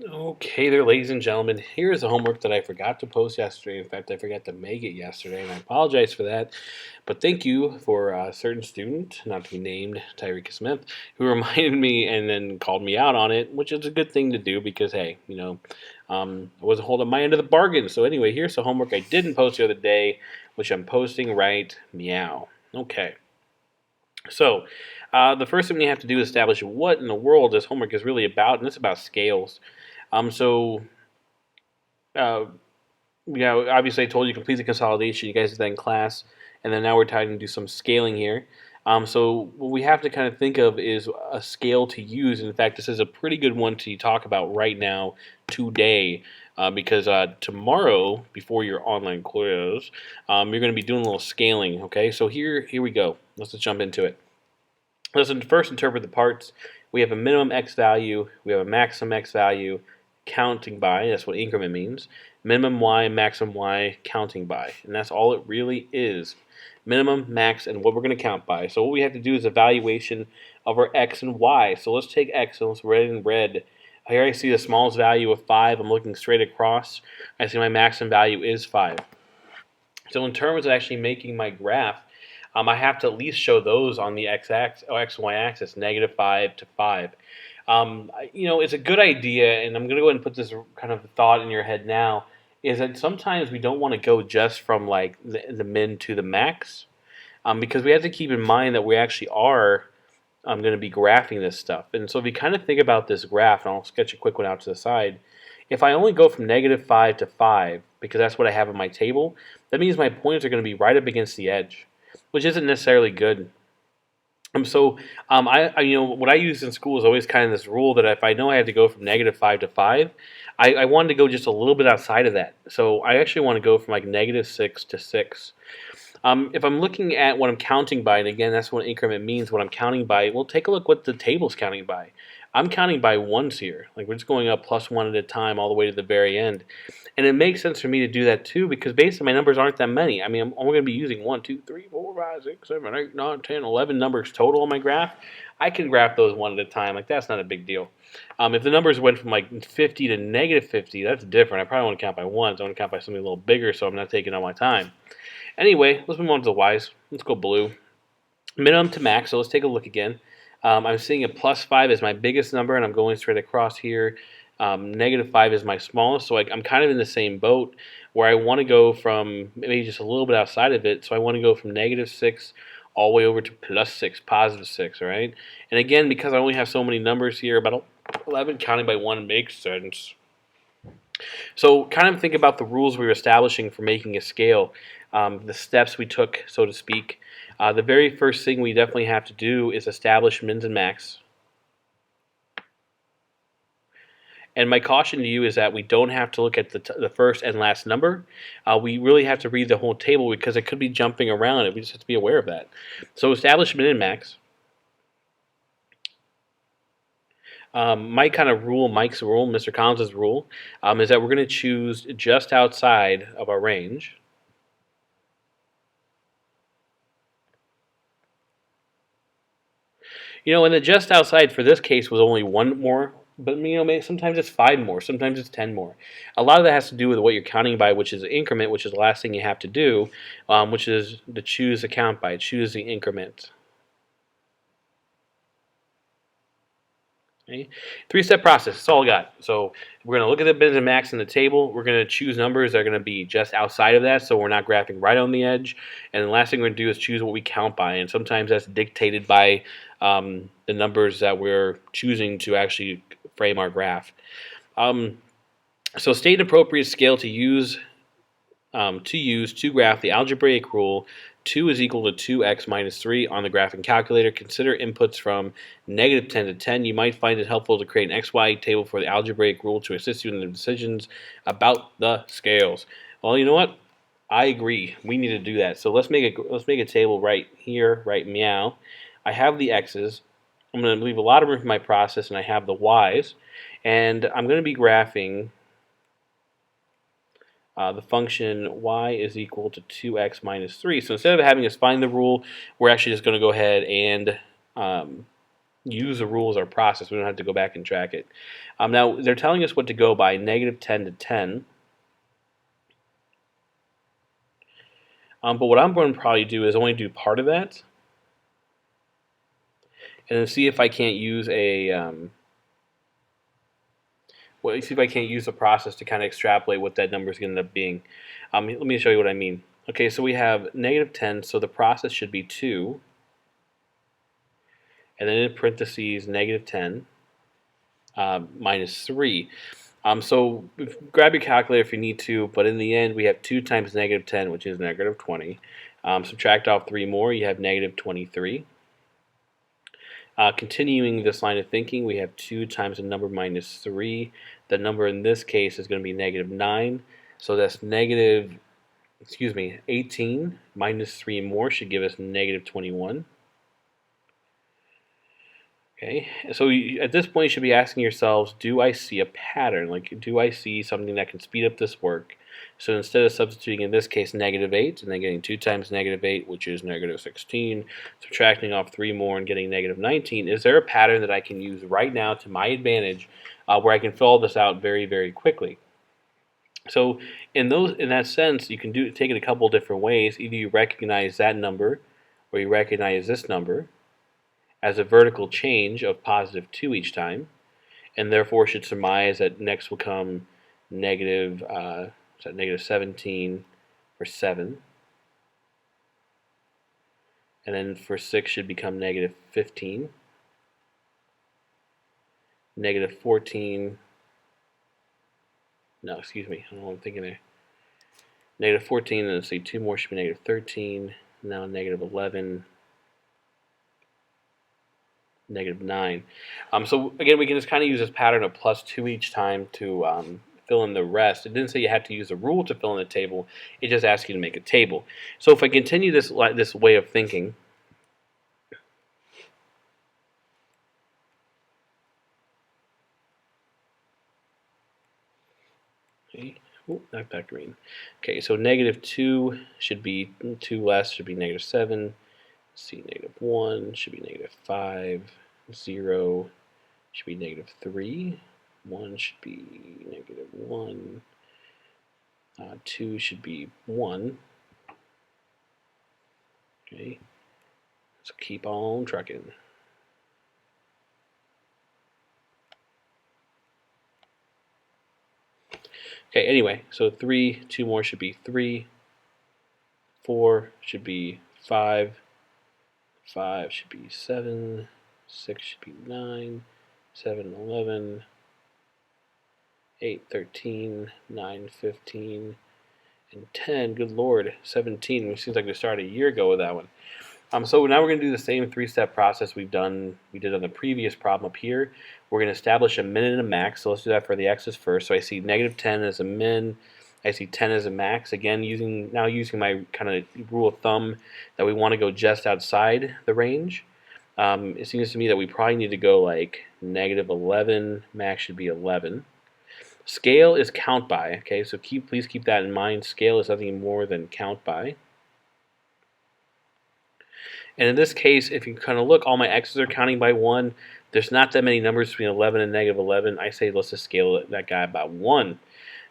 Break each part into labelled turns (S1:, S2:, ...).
S1: Okay there, ladies and gentlemen. Here's the homework that I forgot to post yesterday. In fact, I forgot to make it yesterday, and I apologize for that. But thank you for a certain student, not to be named, Tyreka Smith, who reminded me and then called me out on it, which is a good thing to do because, hey, I wasn't holding my end of the bargain. So anyway, here's the homework I didn't post the other day, which I'm posting right meow. Okay. So, the first thing we have to do is establish what in the world this homework is really about, and it's about scales. So uh, obviously I told you complete the consolidation. You guys did that in class, and then now we're trying to do some scaling here. So what we have to kind of think of is a scale to use. In fact, this is a pretty good one to talk about right now, today, because tomorrow, before your online quiz, you're going to be doing a little scaling. Okay, so here we go. Let's just jump into it. Let's first interpret the parts. We have a minimum x value. We have a maximum x value counting by. That's what increment means. Minimum y, maximum y, counting by. And that's all it really is. Minimum, max, and what we're going to count by. So what we have to do is evaluation of our x and y. So let's take x and let's write it in red. Here I see the smallest value of 5. I'm looking straight across. I see my maximum value is 5. So in terms of actually making my graph, I have to at least show those on the x-axis or x and y-axis, -5 to 5. It's a good idea, and I'm going to go ahead and put this kind of thought in your head now, is that sometimes we don't want to go just from like the min to the max, because we have to keep in mind that we actually are going to be graphing this stuff. And so if you kind of think about this graph, and I'll sketch a quick one out to the side, if I only go from -5 to 5, because that's what I have in my table, that means my points are going to be right up against the edge, which isn't necessarily good. What I use in school is always kind of this rule that if I know I have to go from -5 to 5, I wanted to go just a little bit outside of that. So I actually want to go from like -6 to 6. If I'm looking at what I'm counting by, and again, that's what increment means, what I'm counting by, well, take a look what the table's counting by. I'm counting by ones here. Like we're just going up +1 at a time all the way to the very end. And it makes sense for me to do that too because basically my numbers aren't that many. I mean, I'm only going to be using 1, 2, 3, 4, 5, 6, 7, 8, 9, 10, 11 numbers total on my graph. I can graph those one at a time. Like that's not a big deal. If the numbers went from like 50 to -50, that's different. I probably want to count by ones. I want to count by something a little bigger so I'm not taking all my time. Anyway, let's move on to the Y's. Let's go blue. Minimum to max, so let's take a look again. I'm seeing a +5 as my biggest number, and I'm going straight across here. -5 is my smallest, so I'm kind of in the same boat where I want to go from maybe just a little bit outside of it. So I want to go from -6 all the way over to +6, +6, all right? And again, because I only have so many numbers here, about 11 counting by 1 makes sense. So kind of think about the rules we were establishing for making a scale, the steps we took, so to speak. The very first thing we definitely have to do is establish mins and max. And my caution to you is that we don't have to look at the first and last number. We really have to read the whole table because it could be jumping around, and we just have to be aware of that. So establish min and max. Mike's rule, Mr. Collins' rule, is that we're going to choose just outside of our range. And the just outside for this case was only one more, but maybe sometimes it's 5 more, sometimes it's 10 more. A lot of that has to do with what you're counting by, which is increment, which is the last thing you have to do, which is to choose the count by, choose the increment. Okay. 3-step process. That's all I got. So we're going to look at the bins and max in the table. We're going to choose numbers that are going to be just outside of that, so we're not graphing right on the edge. And the last thing we're going to do is choose what we count by. And sometimes that's dictated by the numbers that we're choosing to actually frame our graph. So state an appropriate scale to use to graph the algebraic rule 2 is equal to 2x minus 3 on the graphing calculator. Consider inputs from -10 to 10. You might find it helpful to create an XY table for the algebraic rule to assist you in the decisions about the scales. Well, you know what? I agree. We need to do that. So let's make a table right here, right meow. I have the x's. I'm going to leave a lot of room for my process, and I have the y's. And I'm going to be graphing the function y is equal to 2x minus 3. So instead of having us find the rule, we're actually just going to go ahead and use the rule as our process. We don't have to go back and track it. Now, they're telling us what to go by, negative 10 to 10. But what I'm going to probably do is only do part of that, and then see if I can't use see if I can't use the process to kind of extrapolate what that number is going to end up being. Let me show you what I mean. Okay, so we have negative 10, so the process should be 2, and then in parentheses, negative 10 minus 3. So grab your calculator if you need to, but in the end, we have 2 times negative 10, which is negative 20. Subtract off 3 more, you have negative 23. Continuing this line of thinking, we have 2 times the number minus 3. The number in this case is going to be negative 9. So that's 18 minus 3 more should give us negative 21. Okay, so at this point you should be asking yourselves, do I see a pattern? Like, do I see something that can speed up this work? So instead of substituting, in this case, negative 8, and then getting 2 times negative 8, which is negative 16, subtracting off 3 more and getting negative 19, is there a pattern that I can use right now to my advantage where I can fill all this out very, very quickly? So in that sense, you can take it a couple different ways. Either you recognize that number, or you recognize this number as a vertical change of positive 2 each time, and therefore should surmise that next will come negative 17 for 7, and then for 6 should become negative 15, negative 14, no, excuse me, I don't know what I'm thinking there, negative 14, and let's see, 2 more should be negative 13, now negative 11, negative 9. So again, we can just kind of use this pattern of plus 2 each time to fill in the rest. It didn't say you had to use a rule to fill in the table. It just asked you to make a table. So if I continue this way of thinking, okay, not that green. Okay, so negative 2 should be 2 less, should be negative 7. See, negative 1 should be negative 5. 0 should be negative 3. 1 should be negative 1. 2 should be 1. Okay, so keep on trucking. Okay, anyway, so 3, 2 more should be 3. 4 should be 5. 5 should be 7. 6 should be 9. 7, 11. 8, 13. 9, 15. And 10, good lord, 17, which seems like we started a year ago with that one. So now we're going to do the same 3-step process we did on the previous problem up here. We're going to establish a min and a max, so let's do that for the x's first. So I see negative 10 as a min, I see 10 as a max. Again, using my kind of rule of thumb that we want to go just outside the range. It seems to me that we probably need to go like negative 11, max should be 11. Scale is count by, okay, so please keep that in mind. Scale is nothing more than count by. And in this case, if you kind of look, all my x's are counting by 1. There's not that many numbers between 11 and negative 11. I say let's just scale that guy about 1.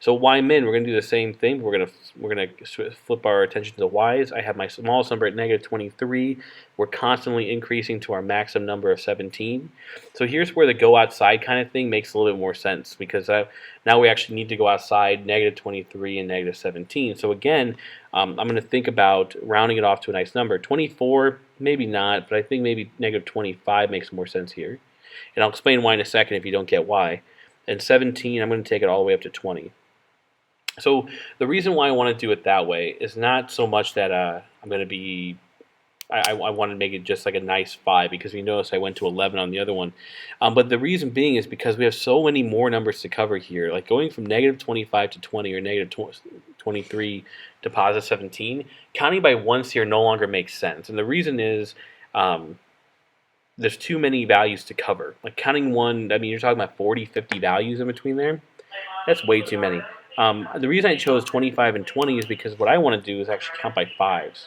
S1: So y min, we're going to do the same thing. We're going to flip our attention to the y's. I have my smallest number at negative 23. We're constantly increasing to our maximum number of 17. So here's where the go outside kind of thing makes a little bit more sense, because now we actually need to go outside negative 23 and negative 17. So again, I'm going to think about rounding it off to a nice number. 24, maybe not, but I think maybe negative 25 makes more sense here. And I'll explain why in a second if you don't get why. And 17, I'm going to take it all the way up to 20. So the reason why I want to do it that way is not so much that I'm going to be, I want to make it just like a nice 5, because you notice I went to 11 on the other one. But the reason being is because we have so many more numbers to cover here. Like going from negative 25 to 20 or negative 23 to positive 17, counting by ones here no longer makes sense. And the reason is there's too many values to cover. Like counting one, I mean, you're talking about 40, 50 values in between there. That's way too many. The reason I chose 25 and 20 is because what I want to do is actually count by 5s.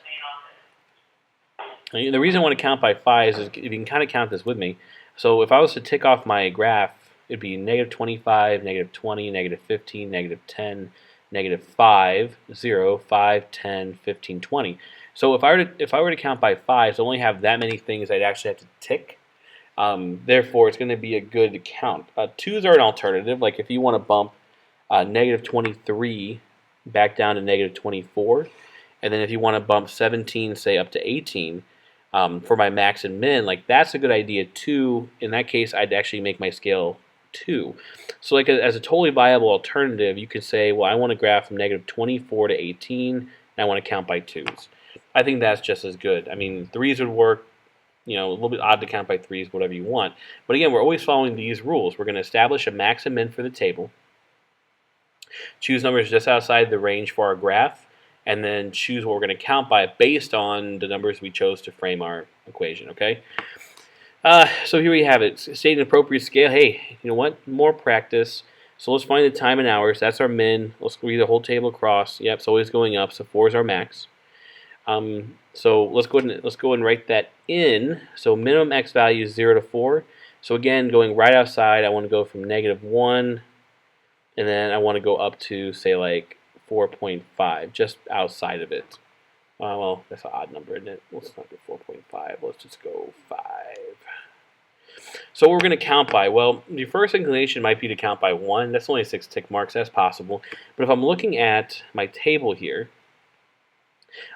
S1: And the reason I want to count by 5s is, if you can kind of count this with me, So if I was to tick off my graph, it'd be negative 25, negative 20, negative 15, negative 10, negative 5, 0, 5, 10, 15, 20. So if I were to count by fives, I only have that many things I'd actually have to tick. Therefore, it's going to be a good count. Twos are an alternative. Like if you want to bump negative 23 back down to negative 24, and then if you want to bump 17, say up to 18, for my max and min, like that's a good idea too. In that case, I'd actually make my scale 2. So like as a totally viable alternative, you could say, well, I want to graph from negative 24 to 18, and I want to count by 2s. I think that's just as good. I mean, 3s would work, a little bit odd to count by 3s, whatever you want. But again, we're always following these rules. We're going to establish a max and min for the table, choose numbers just outside the range for our graph, and then choose what we're going to count by based on the numbers we chose to frame our equation, okay? So here we have it. State an appropriate scale. Hey, you know what? More practice. So let's find the time in hours. That's our min. Let's read the whole table across. Yep, it's always going up, so 4 is our max. So let's go and write that in. So minimum x value is 0 to 4. So again, going right outside, I want to go from negative 1, and then I want to go up to, say, like 4.5, just outside of it. Well, that's an odd number, isn't it? Let's not do 4.5. Let's just go 5. So what we're going to count by, well, your first inclination might be to count by 1. That's only 6 tick marks. That's possible. But if I'm looking at my table here,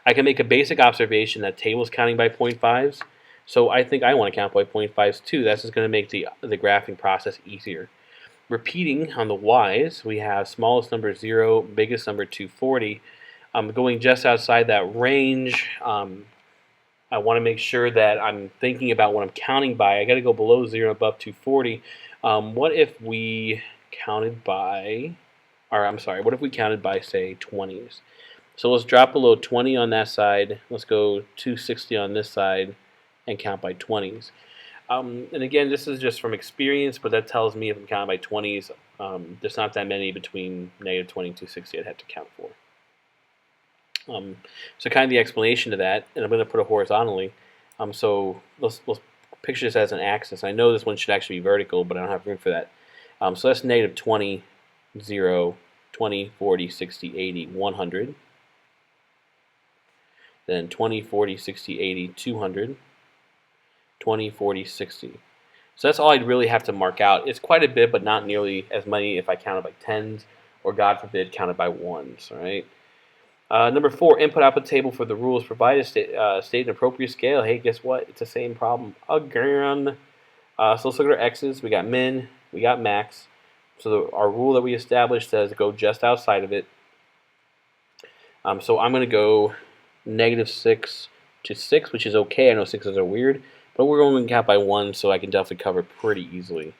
S1: I can make a basic observation that table is counting by 0.5s. So I think I want to count by 0.5s too. That's just going to make the graphing process easier. Repeating on the y's, we have smallest number 0, biggest number 240. Going just outside that range, I want to make sure that I'm thinking about what I'm counting by. I got to go below 0 above 240. What if we counted by, what if we counted by, say, 20s? So let's drop below 20 on that side. Let's go 260 on this side and count by 20s. And again, this is just from experience, but that tells me if I'm counting by 20s, there's not that many between negative 20 and 260 I'd have to count for. So kind of the explanation to that, and I'm going to put it horizontally. So let's picture this as an axis. I know this one should actually be vertical, but I don't have room for that. So that's negative 20, 0, 20, 40, 60, 80, 100. Then 20, 40, 60, 80, 200. 20, 40, 60. So that's all I'd really have to mark out. It's quite a bit, but not nearly as many if I counted by 10s, or God forbid, counted by 1s, all right? Number 4, input-output table for the rules. Provide a state an appropriate scale. Hey, guess what? It's the same problem again. So let's look at our x's. We got min, we got max. So our rule that we established says go just outside of it. So I'm going to go negative 6 to 6, which is okay. I know 6s are weird, but we're going to count by 1, so I can definitely cover pretty easily.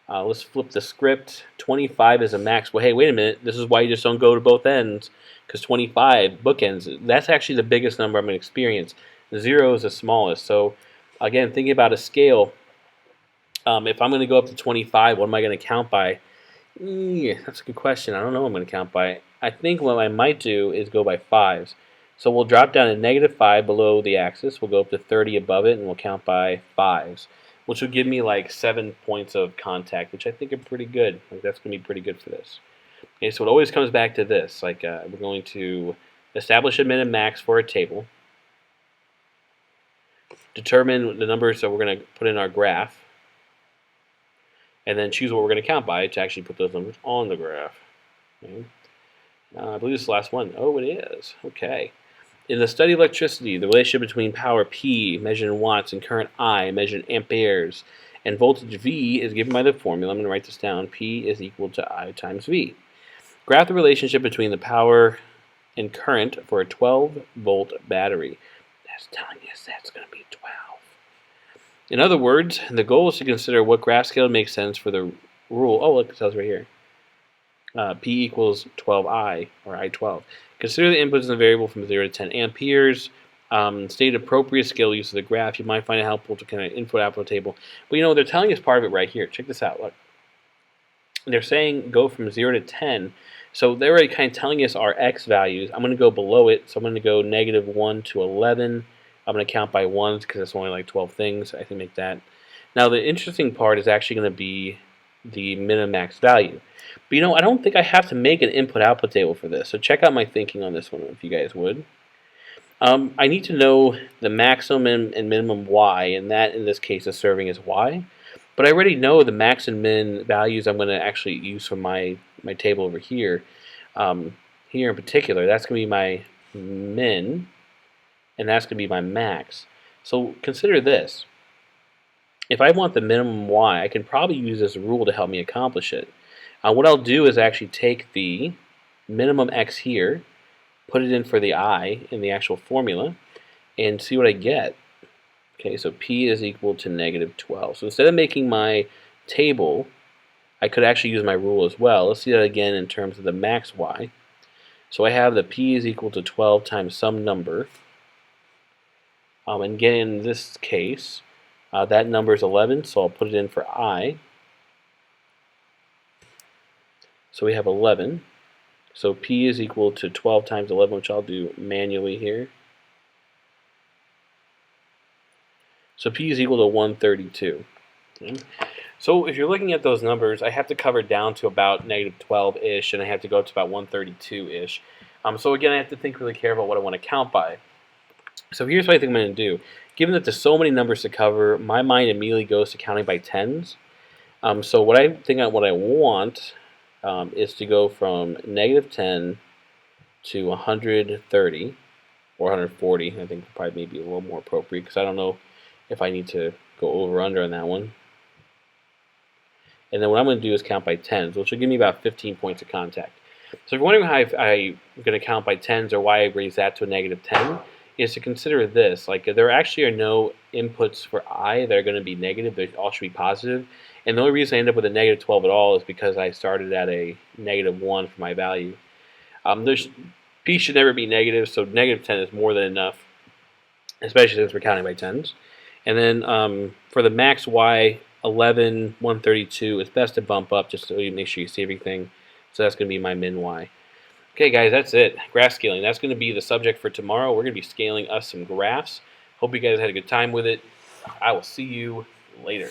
S1: Let's flip the script. 25 is a max. Well, hey, wait a minute. This is why you just don't go to both ends, because 25 bookends, that's actually the biggest number I'm going to experience. 0 is the smallest. So again, thinking about a scale, if I'm going to go up to 25, what am I going to count by? That's a good question. I don't know what I'm going to count by. I think what I might do is go by 5s. So we'll drop down to negative 5 below the axis. We'll go up to 30 above it, and we'll count by 5s, which will give me like 7 points of contact, which I think are pretty good. Like that's going to be pretty good for this. Okay, so it always comes back to this. Like we're going to establish a min and max for a table, determine the numbers that we're going to put in our graph, and then choose what we're going to count by to actually put those numbers on the graph. Okay. I believe this is the last one. Oh, it is. Okay. In the study of electricity, the relationship between power P, measured in watts, and current I, measured in amperes, and voltage V is given by the formula. I'm going to write this down. P is equal to I times V. Graph the relationship between the power and current for a 12-volt battery. That's telling us that's going to be 12. In other words, the goal is to consider what graph scale makes sense for the rule. Oh, look, it tells right here. P equals 12I, or I12. Consider the inputs in the variable from 0 to 10 amperes. State appropriate scale use of the graph. You might find it helpful to kind of input-output table. But they're telling us part of it right here. Check this out. Look. They're saying go from 0 to 10. So they're already kind of telling us our x values. I'm going to go below it. So I'm going to go negative 1 to 11. I'm going to count by 1s because it's only like 12 things. I can make that. Now the interesting part is actually going to be the min and max value. But I don't think I have to make an input-output table for this. So check out my thinking on this one if you guys would. I need to know the maximum and minimum y, and that in this case is serving as y. But I already know the max and min values I'm going to actually use for my table over here. Here in particular, that's going to be my min, and that's going to be my max. So consider this. If I want the minimum y, I can probably use this rule to help me accomplish it. What I'll do is actually take the minimum x here, put it in for the I in the actual formula, and see what I get. Okay, so P is equal to negative 12. So instead of making my table, I could actually use my rule as well. Let's see that again in terms of the max y. So I have the P is equal to 12 times some number. And again, in this case, that number is 11, so I'll put it in for I. So we have 11. So P is equal to 12 times 11, which I'll do manually here. So P is equal to 132. Okay. So if you're looking at those numbers, I have to cover down to about negative 12-ish, and I have to go up to about 132-ish. So again, I have to think really careful what I want to count by. So here's what I think I'm going to do. Given that there's so many numbers to cover, my mind immediately goes to counting by tens. So what I want is to go from negative 10 to 130 or 140. I think probably maybe a little more appropriate because I don't know if I need to go over or under on that one. And then what I'm going to do is count by tens, which will give me about 15 points of contact. So if you're wondering how I'm going to count by tens or why I raise that to a negative 10, is to consider this. Like there actually are no inputs for I that are going to be negative. They all should be positive. And the only reason I end up with a negative 12 at all is because I started at a negative 1 for my value. P should never be negative, so negative 10 is more than enough, especially since we're counting by tens. And then for the max y, 11, 132, it's best to bump up just so you make sure you see everything. So that's going to be my min y. Okay, guys, that's it. Graph scaling. That's going to be the subject for tomorrow. We're going to be scaling us some graphs. Hope you guys had a good time with it. I will see you later.